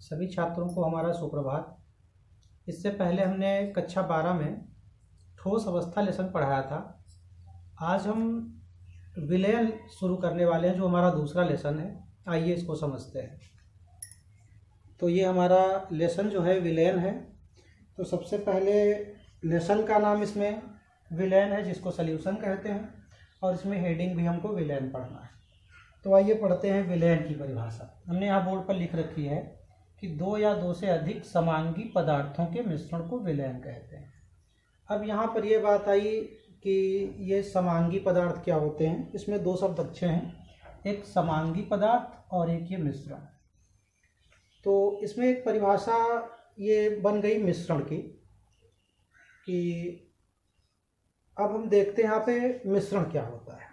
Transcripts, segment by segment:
सभी छात्रों को हमारा सुप्रभात। इससे पहले हमने कक्षा 12 में ठोस अवस्था लेसन पढ़ाया था। आज हम विलयन शुरू करने वाले हैं, जो हमारा दूसरा लेसन है। आइए इसको समझते हैं। तो ये हमारा लेसन जो है विलयन है। तो सबसे पहले लेसन का नाम इसमें विलयन है, जिसको सॉल्यूशन कहते हैं, और इसमें हेडिंग भी हमको विलयन पढ़ना है। तो आइए पढ़ते हैं विलयन की परिभाषा। हमने यहाँ बोर्ड पर लिख रखी है कि दो या दो से अधिक समांगी पदार्थों के मिश्रण को विलयन कहते हैं। अब यहाँ पर ये बात आई कि ये समांगी पदार्थ क्या होते हैं। इसमें दो शब्द अच्छे हैं, एक समांगी पदार्थ और एक ये मिश्रण। तो इसमें एक परिभाषा ये बन गई मिश्रण की, कि अब हम देखते हैं यहाँ पे मिश्रण क्या होता है।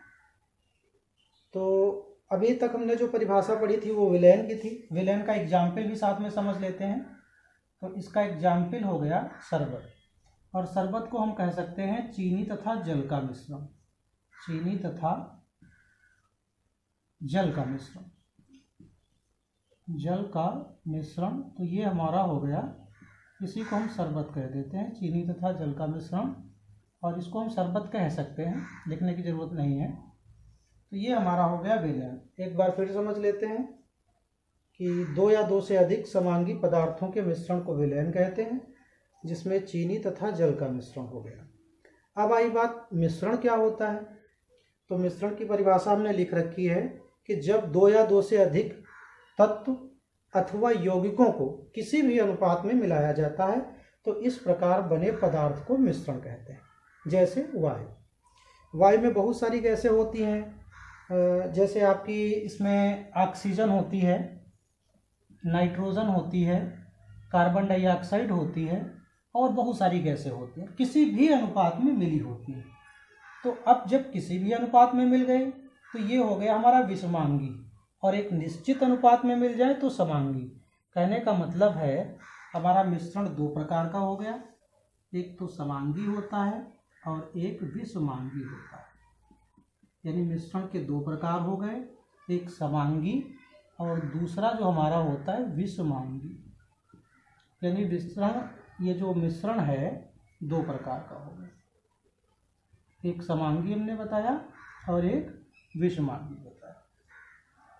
तो अभी तक हमने जो परिभाषा पढ़ी थी वो विलयन की थी। विलयन का एग्जाम्पल भी साथ में समझ लेते हैं। तो इसका एग्जाम्पल हो गया शरबत, और शरबत को हम कह सकते हैं चीनी तथा जल का मिश्रण। चीनी तथा जल का मिश्रण, जल का मिश्रण। तो ये हमारा हो गया, इसी को हम शरबत कह देते हैं, चीनी तथा जल का मिश्रण। और इसको हम शरबत कह सकते हैं, लिखने की ज़रूरत नहीं है। तो ये हमारा हो गया विलयन। एक बार फिर समझ लेते हैं कि दो या दो से अधिक समांगी पदार्थों के मिश्रण को विलयन कहते हैं, जिसमें चीनी तथा जल का मिश्रण हो गया। अब आई बात मिश्रण क्या होता है। तो मिश्रण की परिभाषा हमने लिख रखी है कि जब दो या दो से अधिक तत्व अथवा यौगिकों को किसी भी अनुपात में मिलाया जाता है, तो इस प्रकार बने पदार्थ को मिश्रण कहते हैं। जैसे वायु में बहुत सारी गैसें होती हैं। जैसे आपकी इसमें ऑक्सीजन होती है, नाइट्रोजन होती है, कार्बन डाइऑक्साइड होती है, और बहुत सारी गैसें होती हैं, किसी भी अनुपात में मिली होती है। तो अब जब किसी भी अनुपात में मिल गए तो ये हो गया हमारा विषमांगी, और एक निश्चित अनुपात में मिल जाए तो समांगी। कहने का मतलब है हमारा मिश्रण दो प्रकार का हो गया, एक तो समांगी होता है और एक विषमांगी होता है। यानी मिश्रण के दो प्रकार हो गए, एक समांगी और दूसरा जो हमारा होता है विषमांगी। यानी मिश्रण, ये जो मिश्रण है दो प्रकार का हो गया, एक समांगी हमने बताया और एक विषमांगी बताया।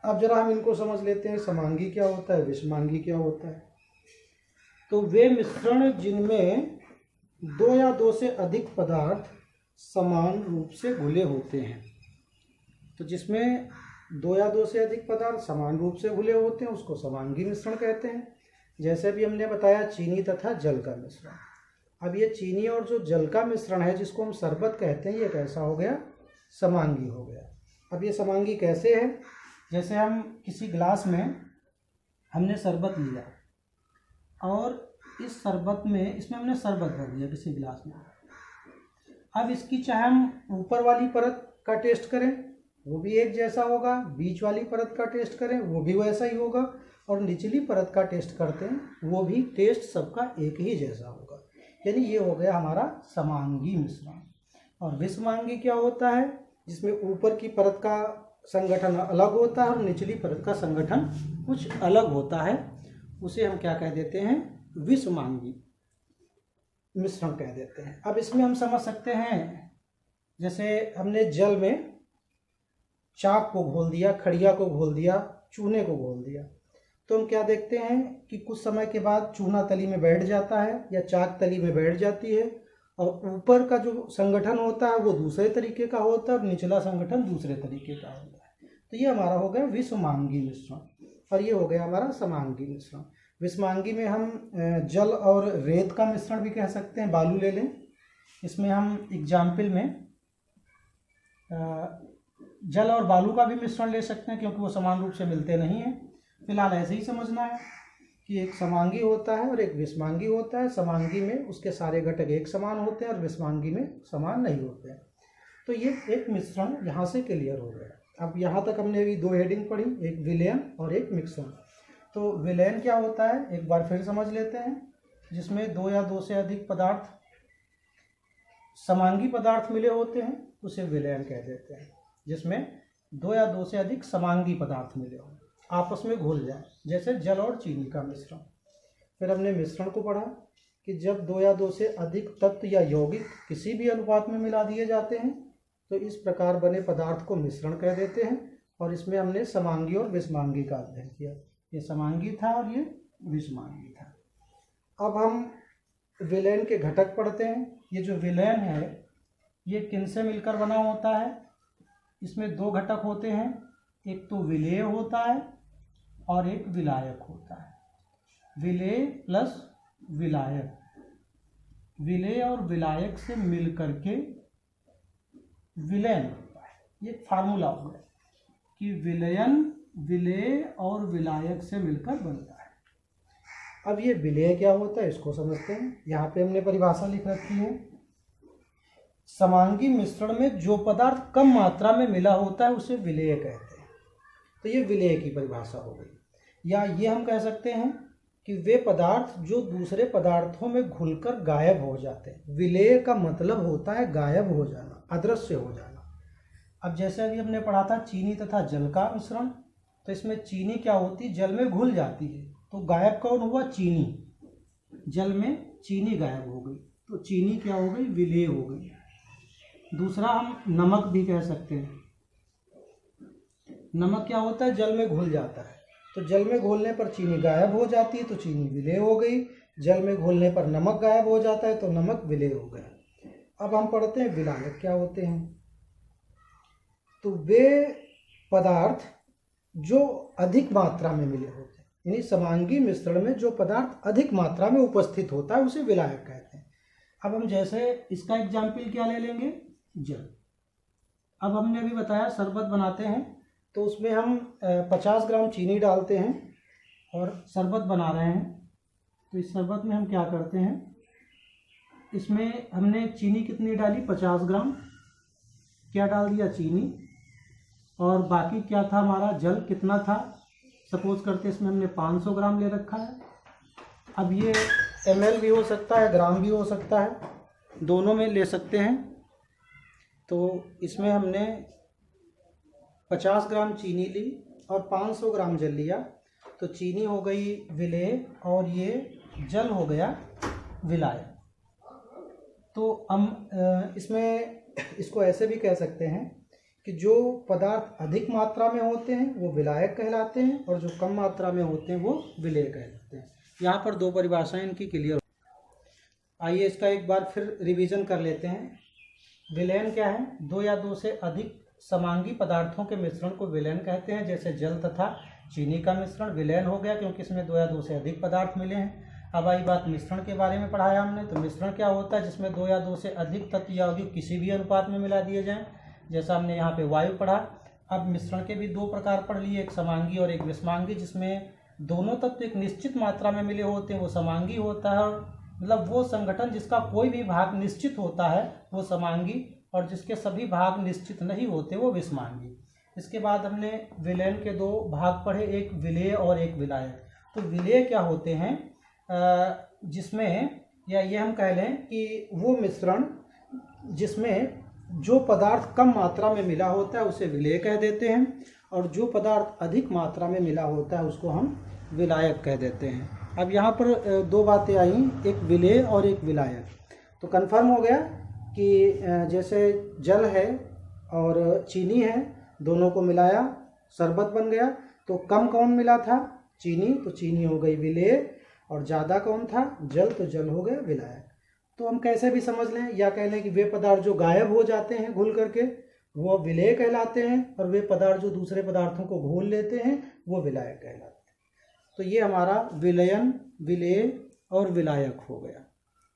अब जरा हम इनको समझ लेते हैं, समांगी क्या होता है, विषमांगी क्या होता है। तो वे मिश्रण जिनमें दो या दो से अधिक पदार्थ समान रूप से घुले होते हैं। तो जिसमें दो या दो से अधिक पदार्थ समान रूप से घुले होते हैं उसको समांगी मिश्रण कहते हैं। जैसे भी हमने बताया चीनी तथा जल का मिश्रण। अब ये चीनी और जो जल का मिश्रण है, जिसको हम शरबत कहते हैं, ये कैसा हो गया, समांगी हो गया। अब ये समांगी कैसे है। जैसे हम किसी गिलास में हमने शरबत लिया, और इस शरबत में, इसमें हमने शरबत भर दिया किसी गिलास में। अब इसकी चाहे हम ऊपर वाली परत का टेस्ट करें वो भी एक जैसा होगा, बीच वाली परत का टेस्ट करें वो भी वैसा ही होगा, और निचली परत का टेस्ट करते हैं वो भी टेस्ट सबका एक ही जैसा होगा। यानी ये हो गया हमारा समांगी मिश्रण। और विषमांगी क्या होता है, जिसमें ऊपर की परत का संगठन अलग होता है और निचली परत का संगठन कुछ अलग होता है, उसे हम क्या कह देते हैं, विषमांगी मिश्रण कह देते हैं। अब इसमें हम समझ सकते हैं, जैसे हमने जल में चाक को घोल दिया, खड़िया को घोल दिया, चूने को घोल दिया, तो हम क्या देखते हैं कि कुछ समय के बाद चूना तली में बैठ जाता है या चाक तली में बैठ जाती है, और ऊपर का जो संगठन होता है वो दूसरे तरीके का होता है और निचला संगठन दूसरे तरीके का होता है। तो ये हमारा हो गया विषमांगी मिश्रण, और ये हो गया हमारा समांगी मिश्रण। विषमांगी में हम जल और रेत का मिश्रण भी कह सकते हैं। बालू ले लें, इसमें हम एग्जाम्पल में जल और बालू का भी मिश्रण ले सकते हैं, क्योंकि वो समान रूप से मिलते नहीं हैं। फिलहाल ऐसे ही समझना है कि एक समांगी होता है और एक विषमांगी होता है। समांगी में उसके सारे घटक एक समान होते हैं और विषमांगी में समान नहीं होते हैं। तो ये एक मिश्रण यहाँ से क्लियर हो गया। अब यहाँ तक हमने अभी दो हेडिंग पढ़ी, एक विलयन और एक मिश्रण। तो विलयन क्या होता है एक बार फिर समझ लेते हैं, जिसमें दो या दो से अधिक पदार्थ समांगी पदार्थ मिले होते हैं उसे विलयन कह देते हैं। जिसमें दो या दो से अधिक समांगी पदार्थ मिले हों, आपस में घुल जाए, जैसे जल और चीनी का मिश्रण। फिर हमने मिश्रण को पढ़ा कि जब 2 या 2 से अधिक तत्व या यौगिक किसी भी अनुपात में मिला दिए जाते हैं तो इस प्रकार बने पदार्थ को मिश्रण कह देते हैं। और इसमें हमने समांगी और विषमांगी का अध्ययन किया। ये समांगी था और ये विषमांगी था। अब हम विलयन के घटक पढ़ते हैं। ये जो विलयन है ये किन से मिलकर बना होता है? इसमें 2 घटक होते हैं, एक तो विलेय होता है और एक विलायक होता है। विलेय प्लस विलायक, विलेय और विलायक से मिलकर के विलयन होता है। ये फार्मूला हो गया कि विलयन विलेय और विलायक से मिलकर बनता है। अब ये विलेय क्या होता है इसको समझते हैं। यहाँ पे हमने परिभाषा लिख रखी है, समांगी मिश्रण में जो पदार्थ कम मात्रा में मिला होता है उसे विलेय कहते हैं। तो ये विलेय की परिभाषा हो गई। या ये हम कह सकते हैं कि वे पदार्थ जो दूसरे पदार्थों में घुलकर गायब हो जाते हैं। विलेय का मतलब होता है गायब हो जाना, अदृश्य हो जाना। अब जैसे अभी हमने पढ़ा था चीनी तथा जल का मिश्रण, तो इसमें चीनी क्या होती है? जल में घुल जाती है। तो गायब कौन हुआ? चीनी। जल में चीनी गायब हो गई तो चीनी क्या हो गई? विलेय हो गई। दूसरा हम नमक भी कह सकते हैं। नमक क्या होता है? जल में घुल जाता है। तो जल में घोलने पर चीनी गायब हो जाती है तो चीनी विलेय हो गई। जल में घोलने पर नमक गायब हो जाता है तो नमक विलेय हो गया। अब हम पढ़ते हैं विलायक क्या होते हैं। तो वे पदार्थ जो अधिक मात्रा में मिले होते हैं, यानी समांगी मिश्रण में जो पदार्थ अधिक मात्रा में उपस्थित होता है उसे विलायक कहते हैं। अब हम जैसे इसका एग्जाम्पल क्या ले लेंगे? जल। अब हमने अभी बताया शरबत बनाते हैं तो उसमें हम 50 ग्राम चीनी डालते हैं और शरबत बना रहे हैं। तो इस शरबत में हम क्या करते हैं, इसमें हमने चीनी कितनी डाली? 50 ग्राम। क्या डाल दिया? चीनी। और बाकी क्या था हमारा? जल कितना था? सपोज करते इसमें हमने 500 ग्राम ले रखा है। अब ये ml भी हो सकता है, ग्राम भी हो सकता है, दोनों में ले सकते हैं। तो इसमें हमने 50 ग्राम चीनी ली और 500 ग्राम जल लिया। तो चीनी हो गई विलेय और ये जल हो गया विलायक। तो हम इसमें इसको ऐसे भी कह सकते हैं कि जो पदार्थ अधिक मात्रा में होते हैं वो विलायक कहलाते हैं और जो कम मात्रा में होते हैं वो विलेय कहलाते हैं। यहाँ पर 2 परिभाषाएं इनकी क्लियर। आइए इसका एक बार फिर रिवीजन कर लेते हैं। विलयन क्या है? 2 या 2 से अधिक समांगी पदार्थों के मिश्रण को विलयन कहते हैं। जैसे जल तथा चीनी का मिश्रण विलयन हो गया क्योंकि इसमें 2 या 2 से अधिक पदार्थ मिले हैं। अब आई बात मिश्रण के बारे में पढ़ाया हमने। तो मिश्रण क्या होता है? जिसमें 2 या 2 से अधिक तत्व या यौगिक किसी भी अनुपात में मिला दिए जाएं। जैसा हमने यहाँ पे वायु पढ़ा। अब मिश्रण के भी 2 प्रकार पढ़ लिए, एक समांगी और एक विषमांगी। जिसमें दोनों तत्व एक निश्चित मात्रा में मिले होते हैं वो समांगी होता है। और मतलब वो संगठन जिसका कोई भी भाग निश्चित होता है वो समांगी, और जिसके सभी भाग निश्चित नहीं होते वो विषमांगी। इसके बाद हमने विलयन के 2 भाग पढ़े, एक विलेय और एक विलायक। तो विलेय क्या होते हैं? जिसमें या ये हम कह लें कि वो मिश्रण जिसमें जो पदार्थ कम मात्रा में मिला होता है उसे विलेय कह देते हैं और जो पदार्थ अधिक मात्रा में मिला होता है उसको हम विलायक कह देते हैं। अब यहाँ पर 2 बातें आई, एक विलेय और एक विलायक। तो कन्फर्म हो गया कि जैसे जल है और चीनी है, दोनों को मिलाया शरबत बन गया। तो कम कौन मिला था? चीनी। तो चीनी हो गई विलेय और ज़्यादा कौन था? जल। तो जल हो गया विलायक। तो हम कैसे भी समझ लें या कह लें कि वे पदार्थ जो गायब हो जाते हैं घुल करके वो विलेय कहलाते हैं और वे पदार्थ जो दूसरे पदार्थों को घोल लेते हैं वो विलायक कहलाते हैं। तो ये हमारा विलयन, विलेय और विलायक हो गया।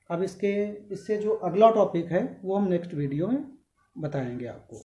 अब इससे जो अगला टॉपिक है वो हम नेक्स्ट वीडियो में बताएंगे आपको।